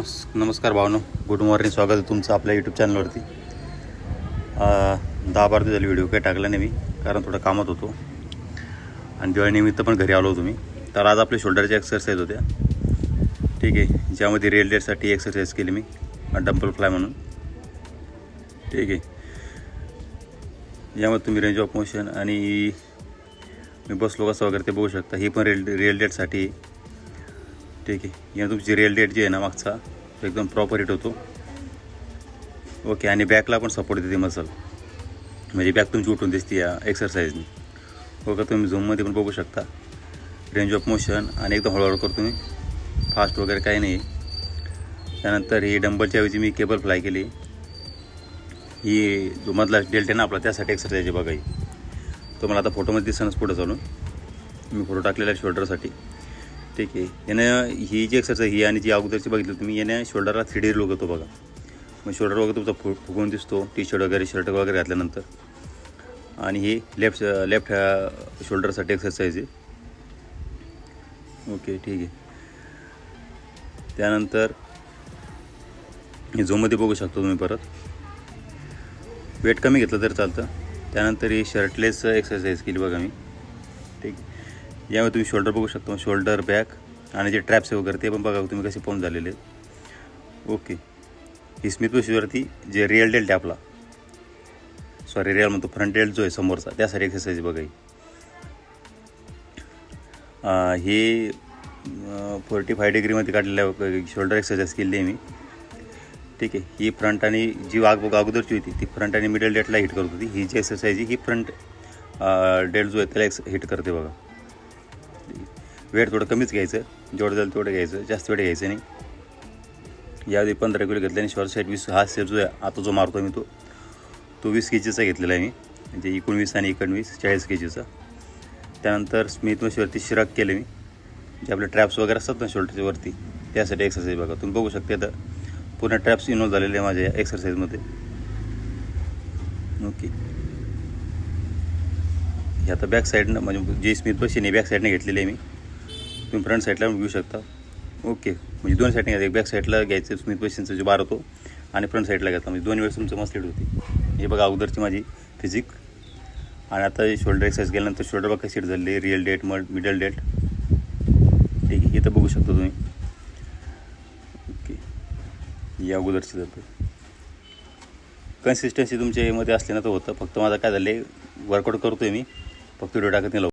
नमस्कार भावनो, good morning. स्वागत आहे तुमचं आपल्या यूट्यूब चॅनलवरती. 10-12 दिवस झाले व्हिडिओ काही टाकला नाही मी, कारण थोडं कामात होतो आणि दिवाळीनिमित्त पण घरी आलो होतो मी. तर आज आपल्या शोल्डरच्या एक्सरसाइज होत्या, ठीक आहे, ज्यामध्ये रिअल डेटसाठी एक्सरसाइज केली मी, डंपल फ्लाय म्हणून, ठीक आहे. यामध्ये तुम्ही रेंज ऑफ मोशन आणि मी बसलो कसं वगैरे ते बघू शकता. ही पण रिअल डेटसाठी, ठीक आहे. या तुमची रिअल डेट जी आहे ना मागचा, तो एकदम प्रॉपर हिट होतो. ओके. आणि बॅकला पण सपोर्ट देते मसल, म्हणजे बॅक तुमची उठून दिसते या एक्सरसाइजनी. ओके, तुम्ही झूममध्ये पण बघू शकता. रेंज ऑफ मोशन आणि एकदम हळूहळू करतो तुम्ही, फास्ट वगैरे काही नाही. त्यानंतर ही डंबलच्या ऐवजी मी केबल फ्लाय केली. ही जो मधला डेल्ट आहे ना आपला, त्यासाठी एक्सरसाइज आहे बघा. ही तुम्हाला आता फोटोमध्ये दिसणंच पुढं चालून मी फोटो टाकलेला आहे शोल्डरसाठी, ठीक आहे. यानं ही जी एक्सरसाइज ही आणि जी अगोदरची बघितली तुम्ही, याने शोल्डरला 3D लुक येतो बघा. मग शोल्डर वगैरे तुमचा फुगून दिसतो टी शर्ट वगैरे शर्ट वगैरे घातल्यानंतर. आणि ही लेफ्ट शोल्डरसाठी एक्सरसाइज आहे. ओके, ठीक आहे. त्यानंतर हे झूममध्ये बघू शकतो तुम्ही. परत वेट कमी घेतलं तर चालतं. त्यानंतर ही शर्टलेस एक्सरसाइज केली बघा मी, ठीक आहे. यामध्ये तुम्ही शोल्डर बघू शकता, शोल्डर, बॅक आणि जे ट्रॅप्स वगैरे ते पण बघा तुम्ही कसे पाहून झालेले आहेत. ओके. ही स्मिथ पेशीवरती जे रिअल डेल्ट आहे आपला, रिअल म्हणतो, फ्रंट डेल्ट जो आहे समोरचा, त्यासाठी एक्सरसाइज बघा. ही 45 डिग्रीमध्ये काढलेल्या शोल्डर एक्सरसाइज केली आहे मी, ठीक आहे. ही फ्रंट आणि जी अगोदरची होती ती फ्रंट आणि मिडल डेल्टला हिट करत होती. ही जी एक्सरसाइज ही फ्रंट डेल्ट जो आहे त्याला हिट करते बघा. वेट थोडं कमीच घ्यायचं, जेवढं जाईल तेवढं घ्यायचं, जास्त वेळ घ्यायचं नाही. याआधी 15 किलो घेतल्याने शॉर्ट साईड 20. हा स्टेप जो आहे आता जो मारतो मी तो 20 केजीचा घेतलेला आहे मी, म्हणजे 19 आणि 19 40 केजीचा. त्यानंतर स्मिथ मशीनवरती शिराक केले मी, जे आपले ट्रॅप्स वगैरे असतात ना शोल्डरच्या वरती, त्यासाठी एक्सरसाइज बघा. तुम्ही बघू शकता आता पूर्ण ट्रॅप्स इन्व्हॉल्व झालेले आहे माझ्या एक्सरसाइजमध्ये. ओके. हे आता बॅक साईडनं, म्हणजे जी स्मिथ मशीन आहे बॅक साईडने घेतलेली आहे मी, तुम्ही फ्रंट साईडला घेऊ शकता. ओके, म्हणजे दोन साईडने घ्यायचं. एक बॅक साईडला घ्यायचं स्मिथ मशीनचा जो बार होतो, आणि फ्रंट साईडला घेतला, म्हणजे दोन वेळेस तुमचं मसलेट होती. हे बघा अगोदरची माझी फिजिक. आणि आता शोल्डर एक्सरसाइज केल्यानंतर शोल्डर बघा सीट झाली, रिअल डेट, मिडल डेट, ठीक आहे. इथं बघू शकता तुम्ही. ओके, या अगोदरची जातो. कन्सिस्टन्सी तुमच्या मध्ये असले ना तर होतं. फक्त माझं काय झालं आहे, वर्कआउट करतो आहे मी, फक्त व्हिडिओ टाकत नाही.